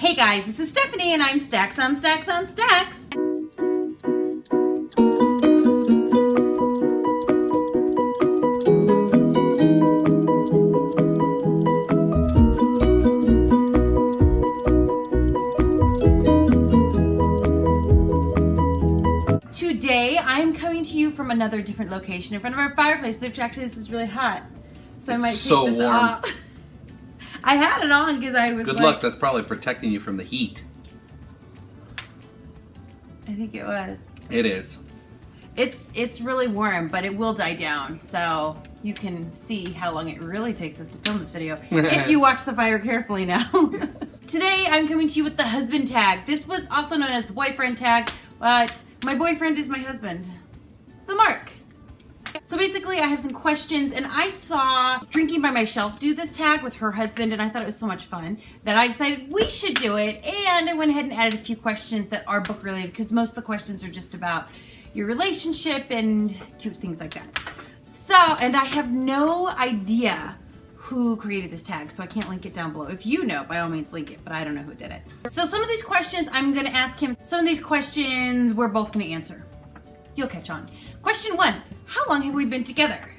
Hey guys, this is Stephanie and I'm Stacks on Stacks on Stacks. Today I'm coming to you from another different location in front of our fireplace, which actually this is really hot. So I might take so this warm. off. I had it on because I was Good like, luck, that's probably protecting you from the heat. I think it was. It is. It's really warm, but it will die down, so you can see how long it really takes us to film this video if you watch the fire carefully now. Today I'm coming to you with the husband tag. This was also known as the boyfriend tag, but my boyfriend is my husband, the Mark. So basically I have some questions, and I saw Drinking by My Shelf do this tag with her husband, and I thought it was so much fun that I decided we should do it, and I went ahead and added a few questions that are book related because most of the questions are just about your relationship and cute things like that. So, and I have no idea who created this tag, so I can't link it down below. If you know, by all means link it, but I don't know who did it. So some of these questions I'm gonna ask him. Some of these questions we're both gonna answer. You'll catch on. Question 1, how long have we been together?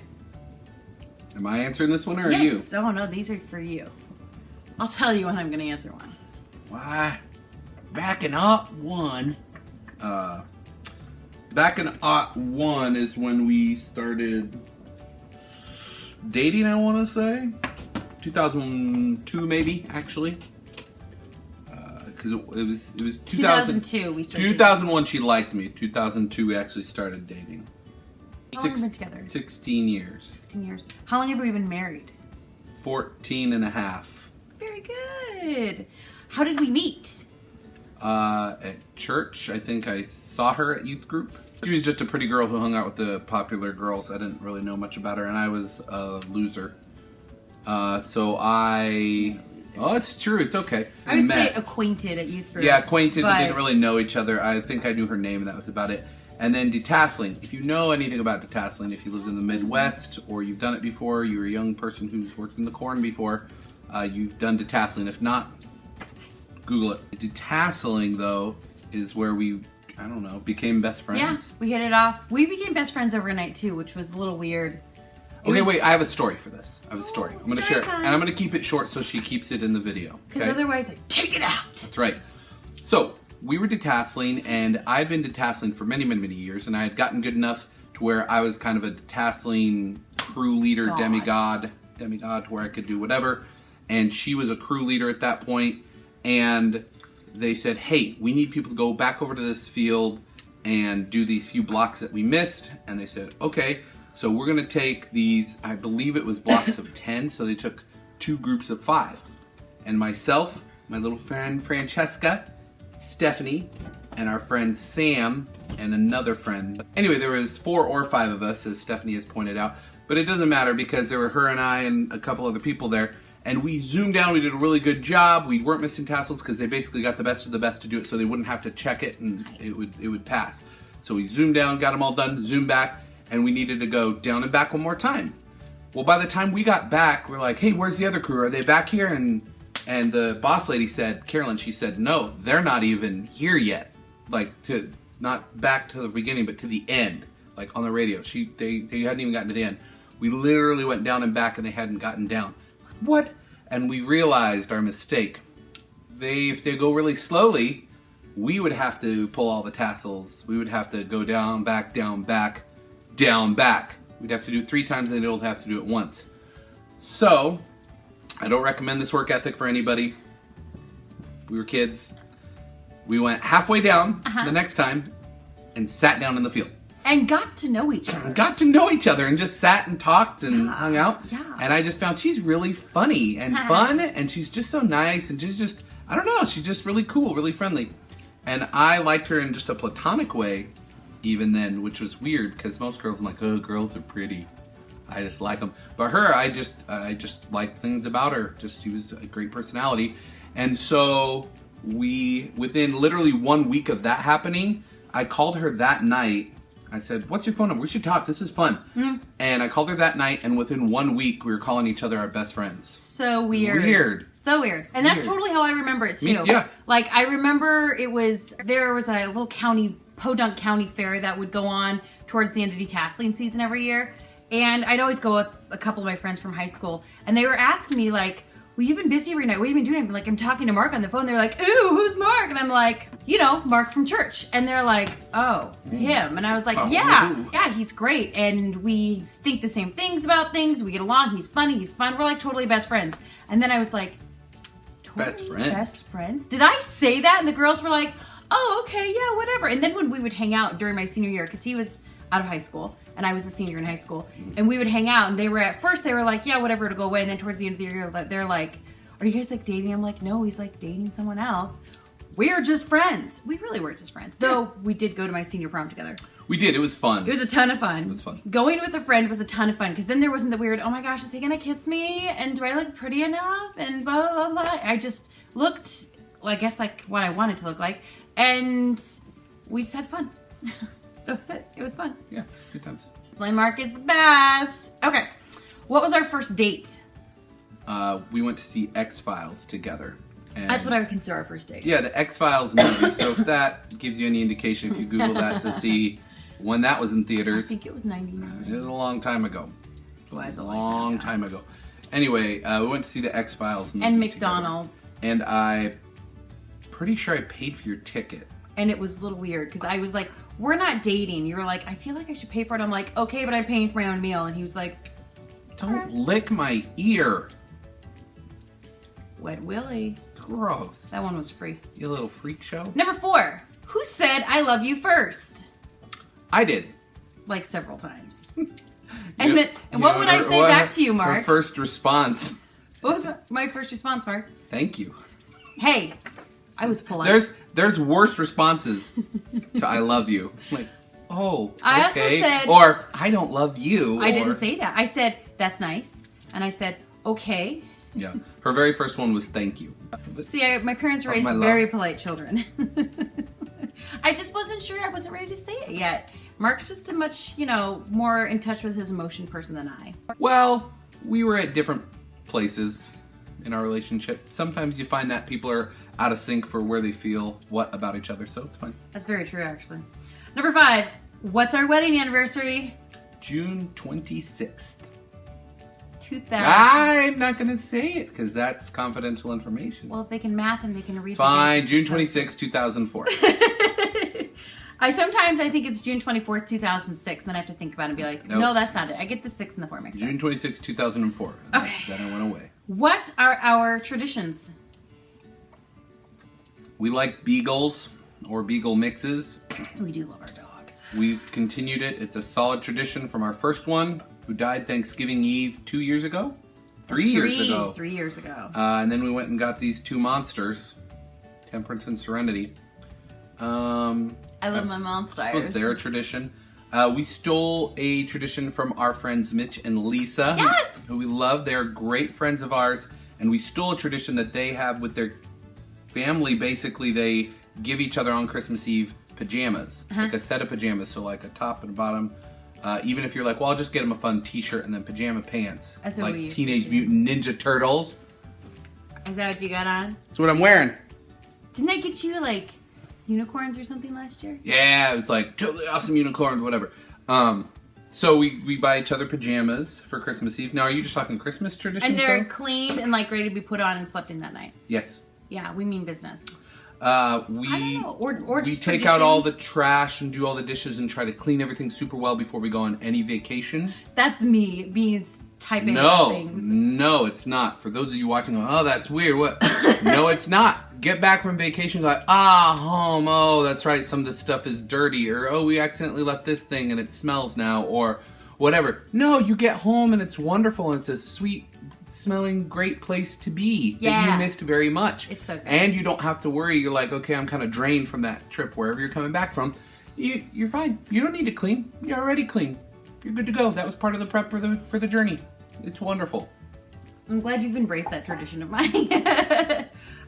Am I answering this one or Yes. are you? Oh no, these are for you. I'll tell you when I'm gonna answer one. Why, back in '01, Back in '01 is when we started dating, I want to say. 2002 maybe, actually. Because it was 2002 we started 2001 she liked me. 2002 we actually started dating. How long have we been together? 16 years. 16 years. How long have we been married? 14 and a half. Very good. How did we meet? At church. I think I saw her at youth group. She was just a pretty girl who hung out with the popular girls. I didn't really know much about her, and I was a loser. Oh, it's true. It's okay. I would met. say acquainted at youth group. Yeah, acquainted. but We didn't really know each other. I think I knew her name, and that was about it. And then detasseling. If you know anything about detasseling, if you lived in the Midwest or you've done it before, you're a young person who's worked in the corn before, you've done detasseling. If not, Google it. Detasseling, though, is where we, I don't know, became best friends. Yeah, we hit it off. We became best friends overnight too, which was a little weird. Okay, wait, I have a story for this. I have a story. I'm going to share it. time. And I'm going to keep it short so she keeps it in the video. Because Okay? otherwise, I take it out. That's right. So, we were detasseling, and I'd been detasseling for many, many, many years, and I had gotten good enough to where I was kind of a detasseling crew leader, demigod, where I could do whatever. And she was a crew leader at that point, and they said, hey, we need people to go back over to this field and do these few blocks that we missed. And they said, okay. So we're going to take these, I believe it was blocks of 10, so they took 2 groups of 5. And myself, my little friend Francesca, Stephanie, and our friend Sam, and another friend. Anyway, there was 4 or 5 of us, as Stephanie has pointed out, but it doesn't matter because there were her and I and a couple other people there. And we zoomed down, we did a really good job. We weren't missing tassels because they basically got the best of the best to do it so they wouldn't have to check it and it would pass. So we zoomed down, got them all done, zoomed back, and we needed to go down and back one more time. Well, by the time we got back, we're like, hey, where's the other crew? Are they back here? And the boss lady said, Carolyn, she said, no, they're not even here yet. Like, not back to the beginning, but to the end, like on the radio. They hadn't even gotten to the end. We literally went down and back and they hadn't gotten down. What? And we realized our mistake. If they go really slowly, we would have to pull all the tassels. We would have to go down, back, down, back, down, back. We'd have to do it 3 times and they don't have to do it once. So, I don't recommend this work ethic for anybody. We were kids. We went halfway down the next time and sat down in the field. And got to know each other. Got to know each other and just sat and talked and hung out. Yeah. And I just found she's really funny and fun, and she's just so nice, and she's just, I don't know, she's just really cool, really friendly. And I liked her in just a platonic way even then, which was weird because most girls, I'm like, oh, girls are pretty. I just like them. But her, I just liked things about her. She was a great personality. And so within literally 1 week of that happening, I called her that night I said, what's your phone number? We should talk. This is fun. Mm-hmm. And I called her that night, and within 1 week, we were calling each other our best friends. So weird. Weird. So weird. And that's totally how I remember it, too. Yeah. Like, I remember there was a little Podunk County fair that would go on towards the end of detasseling season every year. And I'd always go with a couple of my friends from high school. And they were asking me, like, well, you've been busy every night. What have you been doing? I'm like, I'm talking to Mark on the phone. They're like, ooh, who's Mark? And I'm like, Mark from church. And they're like, oh, him. And I was like, yeah, he's great. And we think the same things about things. We get along. He's funny. He's fun. We're like totally best friends. And then I was like, Best friends? Best friends? Did I say that? And the girls were like, oh, okay, yeah, whatever. And then when we would hang out during my senior year, because he was out of high school, and I was a senior in high school, and we would hang out, and at first they were like, yeah, whatever, it'll go away, and then towards the end of the year, they're like, are you guys like dating? I'm like, no, he's like dating someone else. We're just friends. We really were just friends. Though we did go to my senior prom together. We did. It was fun. It was a ton of fun. It was fun. Going with a friend was a ton of fun, because then there wasn't the weird, oh my gosh, is he going to kiss me? And do I look pretty enough? And blah, blah, blah. I just looked, well, I guess, like what I wanted to look like. And we just had fun. That was it. It was fun. Yeah, it's good times. Play Mark is the best. Okay. What was our first date? We went to see X-Files together. And That's what I would consider our first date. yeah, the X-Files movie. So if that gives you any indication, if you Google that to see when that was in I theaters, think it was 99. it was a long time ago. Was a Long time ago. Anyway, we went to see the X-Files movie And together. McDonald's. And I'm pretty sure I paid for your ticket. And it was a little weird because I was like, we're not dating. You were like, I feel like I should pay for it. I'm like, okay, but I'm paying for my own meal. And he was like, Don't lick my ear. Wet Willie. Gross. That one was free. You little freak show. Number 4. Who said I love you first? I did. Like several times. And what would I say back to you, Mark? Her first response. What was my first response, Mark? Thank you. Hey, I was polite. There's worse responses to I love you. Like, oh, okay. I also said, or I don't love you. I didn't say that. I said, that's nice. And I said, okay. Yeah. Her very first one was thank you. See, my parents raised my love. very polite children. I just wasn't sure. I wasn't ready to say it yet. Mark's just a much, more in touch with his emotion person than I. Well, we were at different places in our relationship. Sometimes you find that people are out of sync for where they feel what about each other, so it's fine. That's very true, actually. Number 5. What's our wedding anniversary? June 26th. 2000. I'm not going to say it because that's confidential information. Well, if they can math and they can read. Fine, June 26th, 2004. I think it's June 24th, 2006. Then I have to think about it and be like, Nope. No, that's not it. I get the 6 and the 4 mixed up. June 26th, 2004. Okay. Then I went away. What are our traditions? We like beagles or beagle mixes. We do love our dogs. We've continued it. It's a solid tradition from our first one, who died Thanksgiving Eve 2 years ago? 3 years ago. 3 years ago. And then we went and got these 2 monsters, Temperance and Serenity. I love my monsters. I suppose they're a tradition. We stole a tradition from our friends Mitch and Lisa, Yes! who we love. They're great friends of ours, and we stole a tradition that they have with their family. Basically, they give each other on Christmas Eve pajamas, like a set of pajamas, so like a top and a bottom. Even if you're like, well, I'll just get them a fun T-shirt and then pajama pants, That's what like we used Teenage to do. Mutant Ninja Turtles. Is that what you got on? That's what I'm wearing. Didn't I get you like unicorns or something last year? Yeah, it was like totally awesome unicorn, whatever. So we buy each other pajamas for Christmas Eve. Now, are you just talking Christmas traditions? And they're though? cleaned and like ready to be put on and slept in that night. Yes. Yeah, we mean business. We I don't know. Or we just take out all the traditions. trash and do all the dishes and try to clean everything super well before we go on any vacation. That's me being typing out things. No, it's not. For those of you watching, going, oh, that's weird. What? No, it's not. Get back from vacation, like, home. Oh, that's right. Some of this stuff is dirty, or oh, we accidentally left this thing and it smells now, or whatever. No, you get home and it's wonderful and it's a sweet smelling great place to be that Yeah. you missed very much. It's so good. And you don't have to worry. You're like, okay, I'm kind of drained from that trip wherever you're coming back from. You're fine. You don't need to clean. You're already clean. You're good to go. That was part of the prep for the journey. It's wonderful. I'm glad you've embraced that tradition of mine.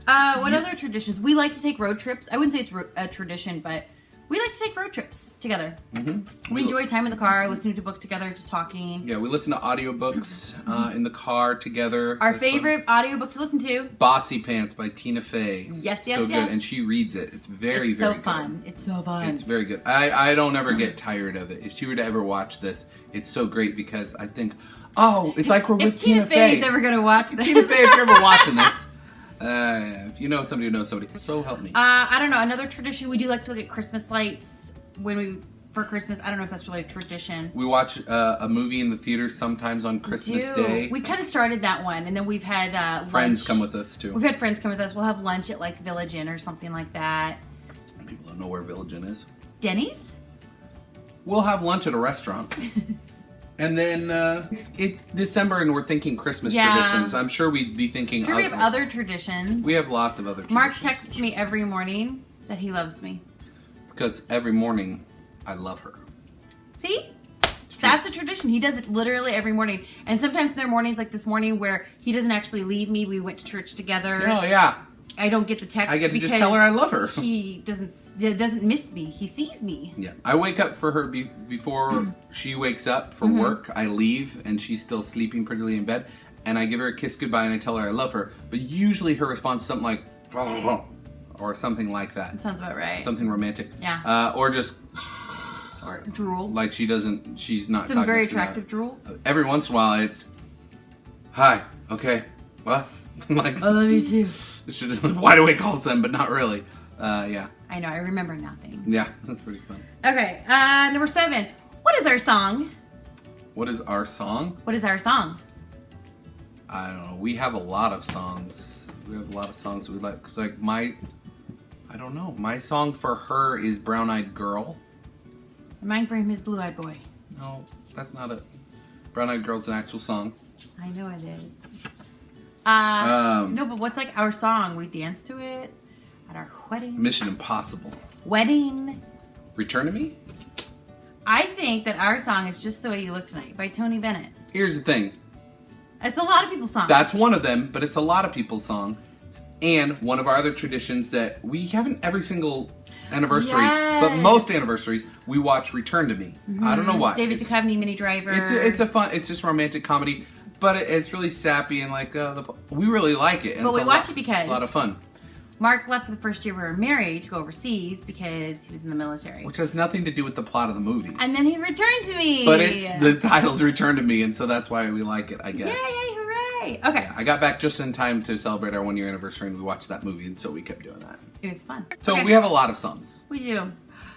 What other traditions? We like to take road trips. I wouldn't say it's a tradition, but We like to take road trips together. Mm-hmm. We enjoy time in the car, listening to a book together, just talking. Yeah, we listen to audiobooks in the car together. Our favorite audiobook to listen to? Bossy Pants by Tina Fey. Yes, so good, and she reads it. It's very, it's very so good. fun. It's so fun. It's very good. I don't ever get tired of it. If she were to ever watch this, it's so great because I think, oh, it's like we're with Tina Fey. If Tina Fey's ever going to watch this. Tina Fey, if you're ever watching this. If you know somebody who knows somebody, so help me. I don't know. Another tradition, we do like to look at Christmas lights for Christmas. I don't know if that's really a tradition. We watch a movie in the theater sometimes on Christmas Day. We kind of started that one, and then we've had friends lunch. come with us too. We've had friends come with us. We'll have lunch at like Village Inn or something like that. People don't know where Village Inn is. Denny's? We'll have lunch at a restaurant. And then it's December and we're thinking Christmas traditions. I'm sure we'd be thinking... Sure, we have other traditions. We have lots of other traditions. Mark texts me every morning that he loves me. It's because every morning I love her. See? That's a tradition. He does it literally every morning. And sometimes there are mornings like this morning where he doesn't actually leave me. We went to church together. Oh, yeah. I don't get the text. I get to just tell her I love her. He doesn't miss me. He sees me. Yeah, I wake up for her before she wakes up for work. I leave and she's still sleeping prettily in bed, and I give her a kiss goodbye and I tell her I love her. But usually her response is something like blah, blah, blah, or something like that. That sounds about right. Something romantic. Yeah. Or just or drool. Like she's not. Some very attractive drool. Every once in a while it's hi. Okay. What? Like, I love you too. It's just wide awake all of a sudden, but not really. Yeah. I know. I remember nothing. Yeah, that's pretty fun. Okay. Number 7. What is our song? What is our song? What is our song? I don't know. We have a lot of songs. We have a lot of songs we like. Like I don't know. My song for her is Brown Eyed Girl. Mine for him is Blue Eyed Boy. No, that's not it. Brown Eyed Girl's an actual song. I know it is. No, but what's like our song? We dance to it at our wedding. Mission Impossible. Wedding. Return to Me? I think that our song is Just the Way You Look Tonight by Tony Bennett. Here's the thing. It's a lot of people's songs. That's one of them, but it's a lot of people's songs. And one of our other traditions that we haven't every single anniversary, but most anniversaries, we watch Return to Me. Mm-hmm. I don't know why. David Duchovny, Minnie Driver. It's a fun, it's just romantic comedy. But it's really sappy and like we really like it. And but we watch it because a lot of fun. Mark left for the first year we were married to go overseas because he was in the military, which has nothing to do with the plot of the movie. And then he returned to me. But the title's Return to Me, and so that's why we like it, I guess. Yay! Hooray! Okay. Yeah, I got back just in time to celebrate our 1-year anniversary, and we watched that movie, and so we kept doing that. It was fun. So we have a lot of songs. We do.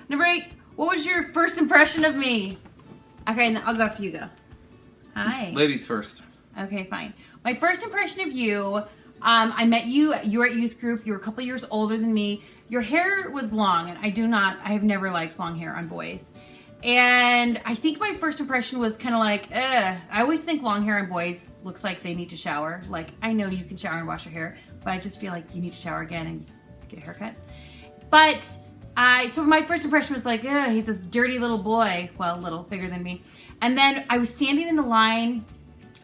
Number 8. What was your first impression of me? Okay, I'll go after you go. Hi. Ladies first. Okay, fine. My first impression of you, I met you. You were at youth group. You were a couple years older than me. Your hair was long, and I have never liked long hair on boys. And I think my first impression was kind of like, I always think long hair on boys looks like they need to shower. Like, I know you can shower and wash your hair, but I just feel like you need to shower again and get a haircut. But so my first impression was like, he's this dirty little boy. Well, a little bigger than me. And then I was standing in the line,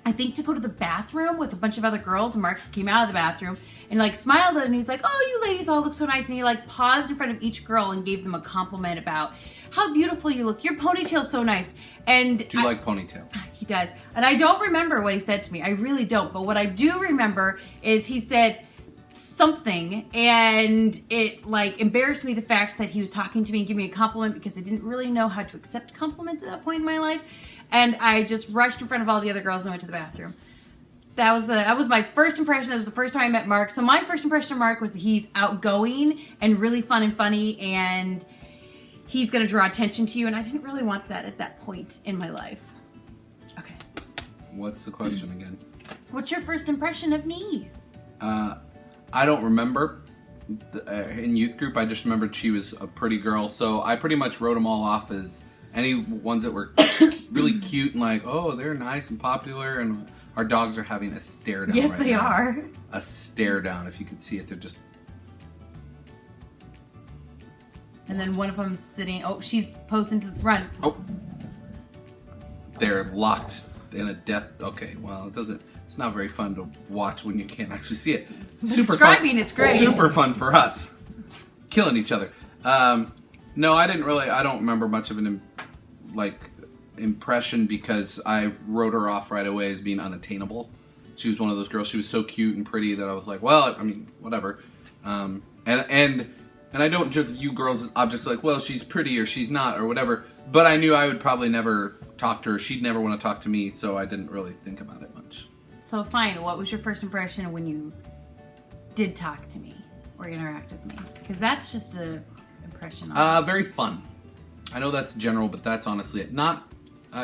I think, to go to the bathroom with a bunch of other girls. And Mark came out of the bathroom and like smiled at him. And he was like, "Oh, you ladies all look so nice." And he like paused in front of each girl and gave them a compliment about how beautiful you look. Your ponytail's so nice. And do you like ponytails? He does. And I don't remember what he said to me. I really don't. But what I do remember is he said something, and it like embarrassed me, the fact that he was talking to me and giving me a compliment, because I didn't really know how to accept compliments at that point in my life. And I just rushed in front of all the other girls and went to the bathroom. That was my first impression. That was the first time I met Mark. So my first impression of Mark was that he's outgoing and really fun and funny, and he's going to draw attention to you. And I didn't really want that at that point in my life. Okay. What's the question again? What's your first impression of me? I don't remember. In youth group, I just remembered she was a pretty girl. So I pretty much wrote them all off as any ones that were really cute and like, oh, they're nice and popular, and our dogs are having a stare down. Yes, right they now. are. A stare down. If you could see it, they're just. And then one of them's sitting. Oh, she's posing to the front. Oh, they're locked in a death. Okay, well, it doesn't. It's not very fun to watch when you can't actually see it. Describing, it's great. Super fun for us, killing each other. No, I didn't really. I don't remember much of an impression because I wrote her off right away as being unattainable. She was one of those girls. She was so cute and pretty that I was like, well, I mean, whatever. And I don't just view girls as objects like, well, she's pretty or she's not or whatever. But I knew I would probably never talk to her. She'd never want to talk to me, so I didn't really think about it much. So fine, what was your first impression when you did talk to me or interact with me? Because that's just an impression on Very fun. I know that's general, but that's honestly it. Not,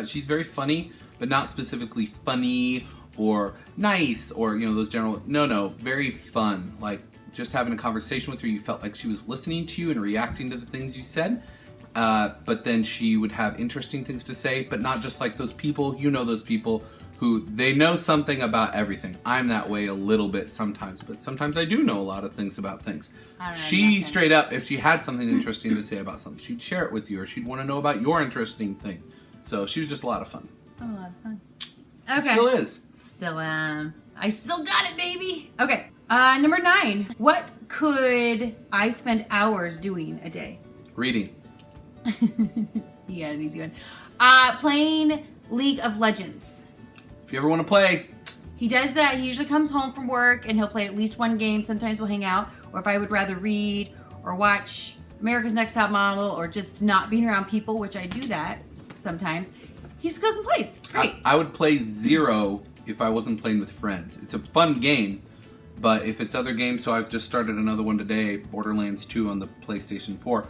she's very funny, but not specifically funny or nice or, you know, those general. No, very fun. Like, just having a conversation with her, you felt like she was listening to you and reacting to the things you said. But then she would have interesting things to say, but not just like those people. You know those people who they know something about everything. I'm that way a little bit sometimes, but sometimes I do know a lot of things about things. She straight up, if she had something interesting to say about something, she'd share it with you, or she'd want to know about your interesting thing. So she was just a lot of fun. A lot of fun. She Okay. still is. Still am. I still got it, baby. Okay. Number 9. What could I spend hours doing a day? Reading. You got an easy one. Playing League of Legends. If you ever want to play, He does that. He usually comes home from work and he'll play at least one game. Sometimes we'll hang out. Or if I would rather read or watch America's Next Top Model or just not being around people, which I do that sometimes, he just goes and plays. It's great. I would play 0 if I wasn't playing with friends. It's a fun game, but if it's other games, so I've just started another one today, Borderlands 2 on the PlayStation 4.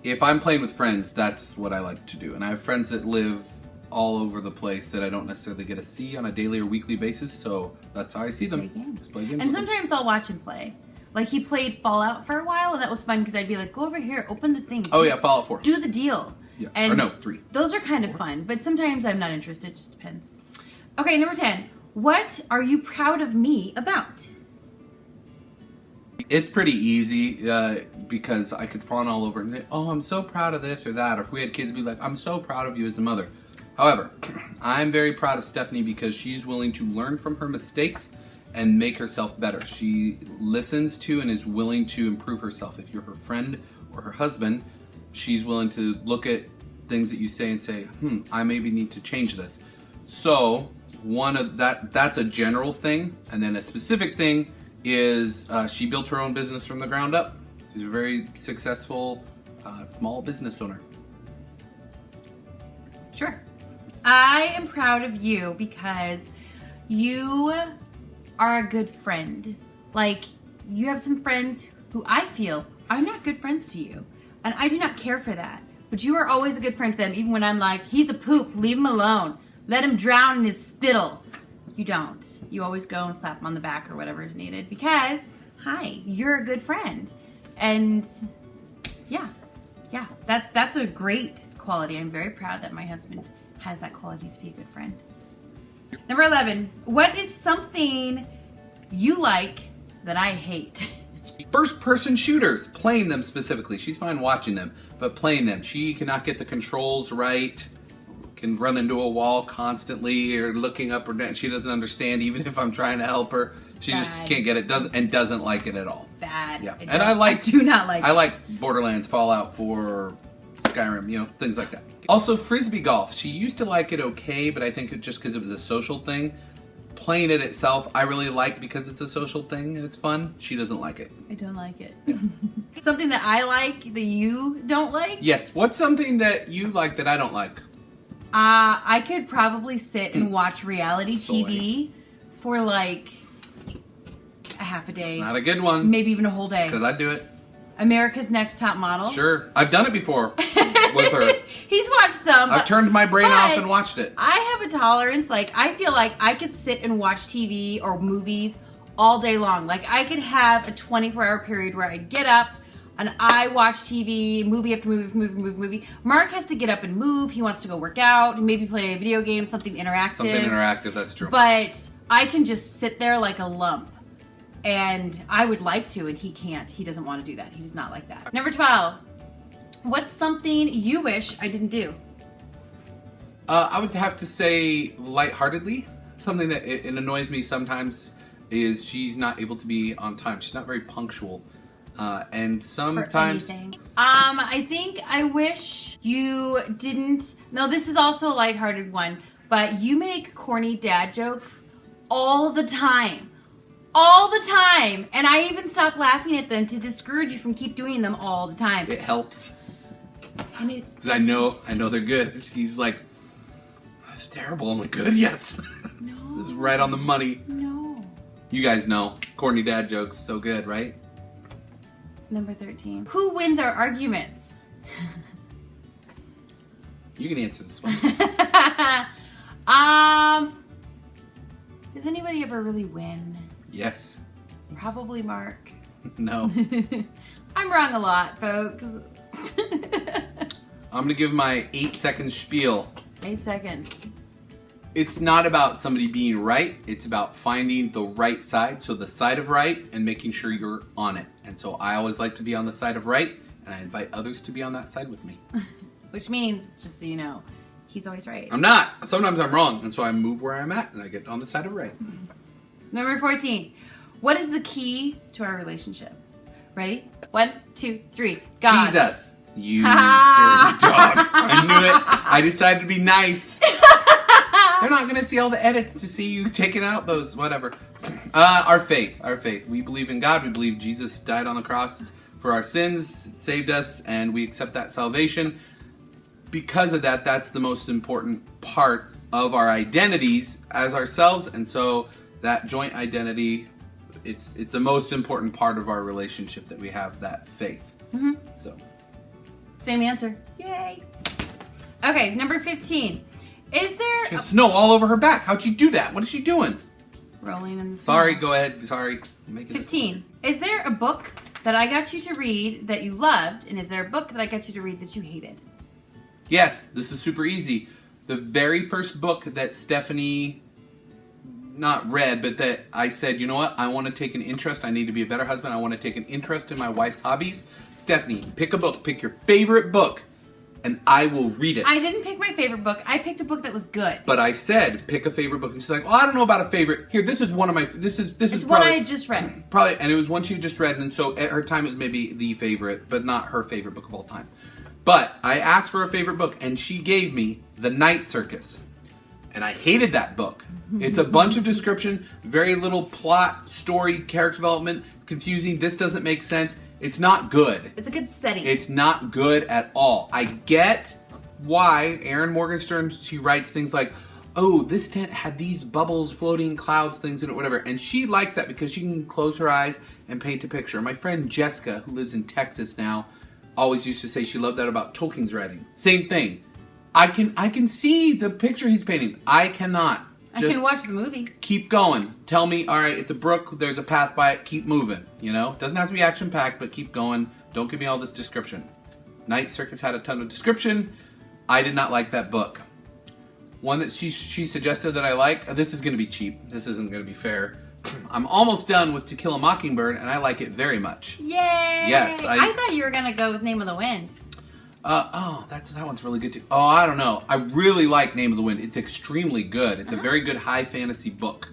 If I'm playing with friends, that's what I like to do. And I have friends that live all over the place that I don't necessarily get to see on a daily or weekly basis, so that's how I see them. Play games. Just play games And with them. sometimes I'll watch him play. Like he played Fallout for a while, and that was fun because I'd be like, go over here, open the thing. Oh yeah, Fallout 4. Do the deal. Yeah. And Or no, 3. Those are kind of fun, but sometimes I'm not interested. It just depends. Okay, number 10. What are you proud of me about? It's pretty easy because I could fawn all over and say, oh, I'm so proud of this or that. Or if we had kids, it'd be like, I'm so proud of you as a mother. However, I'm very proud of Stephanie because she's willing to learn from her mistakes and make herself better. She listens to and is willing to improve herself. If you're her friend or her husband, she's willing to look at things that you say and say, I maybe need to change this. So one of that's a general thing. And then a specific thing is she built her own business from the ground up. She's a very successful small business owner. Sure. I am proud of you because you are a good friend. Like, you have some friends who I feel are not good friends to you. And I do not care for that. But you are always a good friend to them, even when I'm like, he's a poop, leave him alone. Let him drown in his spittle. You don't. You always go and slap him on the back or whatever is needed because, hi, you're a good friend. And yeah, that's a great quality. I'm very proud that my husband has that quality to be a good friend. Number 11, what is something you like that I hate? First-person shooters, playing them specifically. She's fine watching them, but playing them. She cannot get the controls right, can run into a wall constantly or looking up or down. She doesn't understand even if I'm trying to help her. She just can't get it, doesn't like it at all. It's bad. Yeah. And I do not like it. I like Borderlands, Fallout 4, Skyrim, things like that. Also, Frisbee golf. She used to like it okay, but I think just because it was a social thing. Playing it itself, I really like because it's a social thing and it's fun. She doesn't like it. I don't like it. Something that I like that you don't like? Yes. What's something that you like that I don't like? I could probably sit and watch reality TV for like a half a day. It's not a good one. Maybe even a whole day. Because I'd do it. America's Next Top Model. Sure. I've done it before with her. He's watched some. I've turned my brain off and watched it. I have a tolerance. Like, I feel like I could sit and watch TV or movies all day long. Like, I could have a 24-hour period where I get up and I watch TV, movie after movie after movie after movie. Mark has to get up and move. He wants to go work out, maybe play a video game, something interactive. Something interactive, that's true. But I can just sit there like a lump. And I would like to, and he can't. He doesn't want to do that. He does not like that. Number 12. What's something you wish I didn't do? I would have to say lightheartedly. Something that it annoys me sometimes is she's not able to be on time. She's not very punctual. And For sometimes... anything. I think I wish you didn't... No, this is also a lighthearted one. But you make corny dad jokes all the time. All the time. And I even stop laughing at them to discourage you from keep doing them all the time. It helps. And it Because I know they're good. He's like, that's terrible. I'm like, good, yes. No. It's right on the money. No. You guys know. Corny dad jokes, so good, right? Number 13. Who wins our arguments? You can answer this one. Does anybody ever really win? Yes. Probably Mark. No. I'm wrong a lot, folks. I'm going to give my 8-second spiel. 8 seconds. It's not about somebody being right. It's about finding the right side. So the side of right and making sure you're on it. And so I always like to be on the side of right. And I invite others to be on that side with me. Which means, just so you know, he's always right. I'm not. Sometimes I'm wrong. And so I move where I'm at and I get on the side of right. Number 14. What is the key to our relationship? Ready? 1, 2, 3. God. Jesus. You dirty dog. I knew it. I decided to be nice. They're not going to see all the edits to see you taking out those, whatever. Our faith. We believe in God. We believe Jesus died on the cross for our sins, saved us, and we accept that salvation. Because of that, that's the most important part of our identities as ourselves. And so that joint identity, it's the most important part of our relationship that we have, that faith. Mm-hmm. So, same answer. Yay. Okay, number 15. Is there she has snow all over her back. How'd you do that? What is she doing? rolling in the snow? Sorry, go ahead. Sorry. I'm making 15. Is there a book that I got you to read that you loved, and is there a book that I got you to read that you hated? Yes, this is super easy. The very first book that Stephanie not read, but that I said, you know what? I want to take an interest. I need to be a better husband. I want to take an interest in my wife's hobbies. Stephanie, pick a book. Pick your favorite book, and I will read it. I didn't pick my favorite book. I picked a book that was good. But I said, pick a favorite book. And she's like, well, I don't know about a favorite. Here, this is one of my... This is It's probably, one I had just read. Probably, and it was one she had just read, and so at her time it was maybe the favorite, but not her favorite book of all time. But I asked for a favorite book, and she gave me The Night Circus. And I hated that book. It's a bunch of description, very little plot, story, character development, confusing. This doesn't make sense. It's not good. It's a good setting. It's not good at all. I get why Erin Morgenstern, she writes things like, oh, this tent had these bubbles, floating clouds, things in it, whatever. And she likes that because she can close her eyes and paint a picture. My friend Jessica, who lives in Texas now, always used to say she loved that about Tolkien's writing. Same thing. I can see the picture he's painting. I cannot. I can watch the movie. Keep going. Tell me, all right, it's a brook, there's a path by it, keep moving. You know? Doesn't have to be action-packed, but keep going. Don't give me all this description. Night Circus had a ton of description. I did not like that book. One that she suggested that I like, this is going to be cheap. This isn't going to be fair. I'm almost done with To Kill a Mockingbird, and I like it very much. Yay! Yes, I thought you were going to go with Name of the Wind. That one's really good too. Oh, I don't know. I really like Name of the Wind. It's extremely good. It's a very good high fantasy book.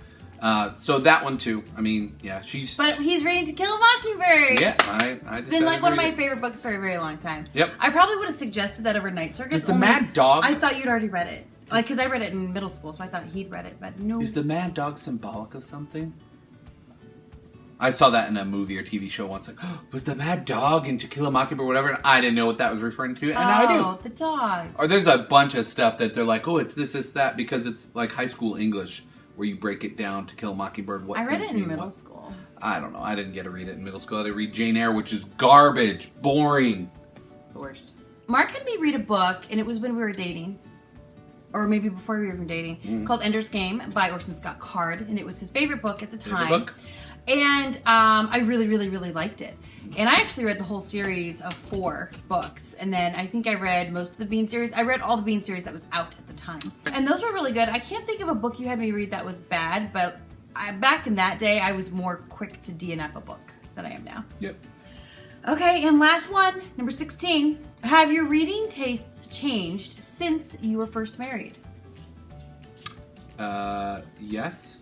So that one too. I mean, yeah, she's... But he's reading To Kill a Mockingbird. Yeah, It's been like one of my favorite books for a very long time. Yep. I probably would have suggested that over Night Circus. Does the Mad Dog... I thought you'd already read it. Like, because I read it in middle school, so I thought he'd read it, but no. Is the Mad Dog symbolic of something? I saw that in a movie or TV show once. Like, oh, was the Mad Dog in To Kill a Mockingbird or whatever? And I didn't know what that was referring to, and now I do. Oh, the dog. Or there's a bunch of stuff that they're like, oh, it's this, that, because it's like high school English where you break it down. To Kill a Mockingbird. What I read things it in mean middle what. school. I don't know. I didn't get to read it in middle school. I had to read Jane Eyre, which is garbage, boring. The worst. Mark had me read a book, and it was when we were dating. Or maybe before we were even dating, called Ender's Game by Orson Scott Card, and it was his favorite book at the time. Favorite book? And I really, really, really liked it. And I actually read the whole series of 4 books, and then I think I read most of the Bean series. I read all the Bean series that was out at the time, and those were really good. I can't think of a book you had me read that was bad, but back in that day, I was more quick to DNF a book than I am now. Yep. Okay, and last one, number 16. Have your reading tastes changed since you were first married? Yes.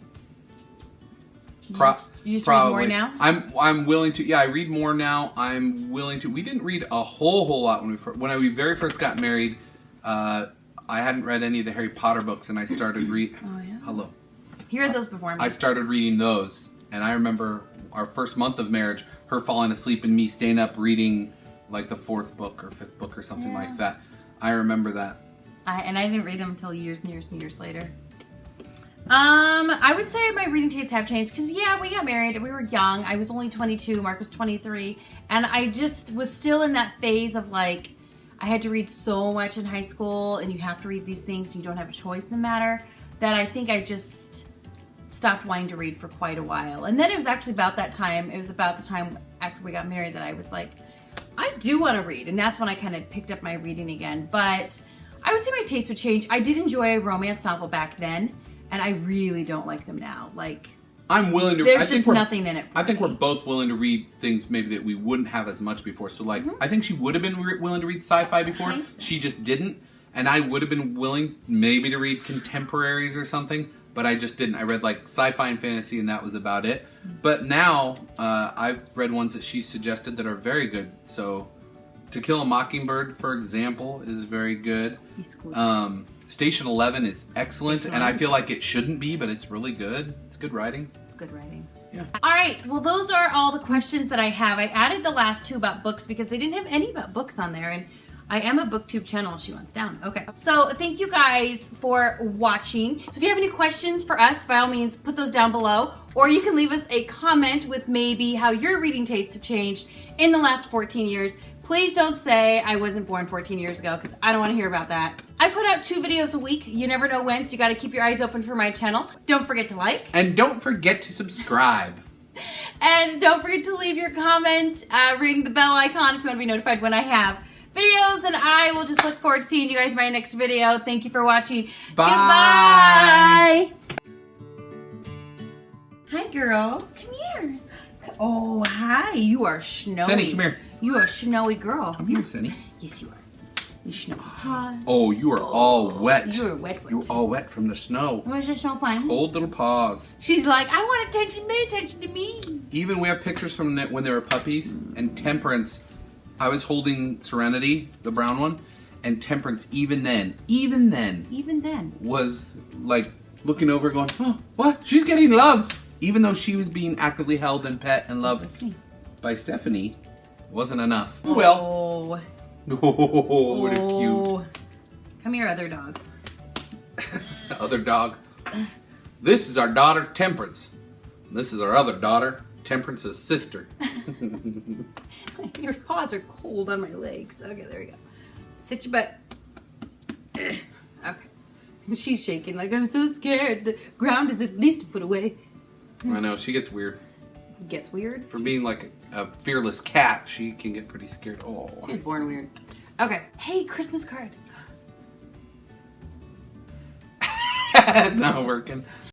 You used to read more now? I'm willing to. Yeah, I read more now. I'm willing to. We didn't read a whole lot when we very first got married. I hadn't read any of the Harry Potter books, and I started read. Oh yeah. Hello. You read those before me. I started reading those, and I remember our first month of marriage, her falling asleep and me staying up reading like the 4th book or 5th book or something like that. I remember that. I didn't read them until years and years and years later. I would say my reading tastes have changed because, yeah, we got married. We were young. I was only 22. Mark was 23. And I just was still in that phase of, like, I had to read so much in high school, and you have to read these things, so you don't have a choice in the matter, that I think I just stopped wanting to read for quite a while. And then it was actually about that time. It was about the time after we got married that I was like, I do want to read. And that's when I kind of picked up my reading again. But I would say my taste would change. I did enjoy a romance novel back then. And I really don't like them now. Like, I'm willing to. There's just nothing in it. I think we're both willing to read things maybe that we wouldn't have as much before. So, like, I think she would have been willing to read sci-fi before. She just didn't, and I would have been willing maybe to read contemporaries or something, but I just didn't. I read like sci-fi and fantasy, and that was about it. But now I've read ones that she suggested that are very good. So, To Kill a Mockingbird, for example, is very good. He's cool. Station 11 is excellent, and I feel like it shouldn't be, but it's really good. It's good writing. Good writing. Yeah. All right. Well, those are all the questions that I have. I added the last 2 about books because they didn't have any about books on there, and I am a booktube channel. She wants down. Okay. So thank you guys for watching. So if you have any questions for us, by all means, put those down below, or you can leave us a comment with maybe how your reading tastes have changed in the last 14 years. Please don't say I wasn't born 14 years ago, because I don't want to hear about that. I put out 2 videos a week. You never know when, so you got to keep your eyes open for my channel. Don't forget to like. And don't forget to subscribe. And don't forget to leave your comment. Ring the bell icon if you want to be notified when I have videos. And I will just look forward to seeing you guys in my next video. Thank you for watching. Bye. Goodbye. Hi, girls. Come here. Oh, hi. You are snowy. Sunny, come here. You are a snowy girl. Come here, Sunny. Yes, you are. You snowy. Hi. Oh, you are all wet. You are wet. You're all wet from the snow. Was the snow fun? Cold little paws. She's like, I want attention. Pay attention to me. Even we have pictures from when they were puppies, and Temperance. I was holding Serenity, the brown one, and Temperance even then was like looking over going, oh, what? She's getting loves. Even though she was being actively held and pet and loved by Stephanie, it wasn't enough. Oh. Well. Oh, what a cute. Come here, other dog. Other dog. This is our daughter, Temperance. This is our other daughter, Temperance's sister. Your paws are cold on my legs. Okay, there we go. Sit your butt. Okay. She's shaking like, I'm so scared. The ground is at least a foot away. I know, she gets weird. Gets weird? For being like a fearless cat, she can get pretty scared. Oh. She was born weird. Okay. Hey, Christmas card. It's not working.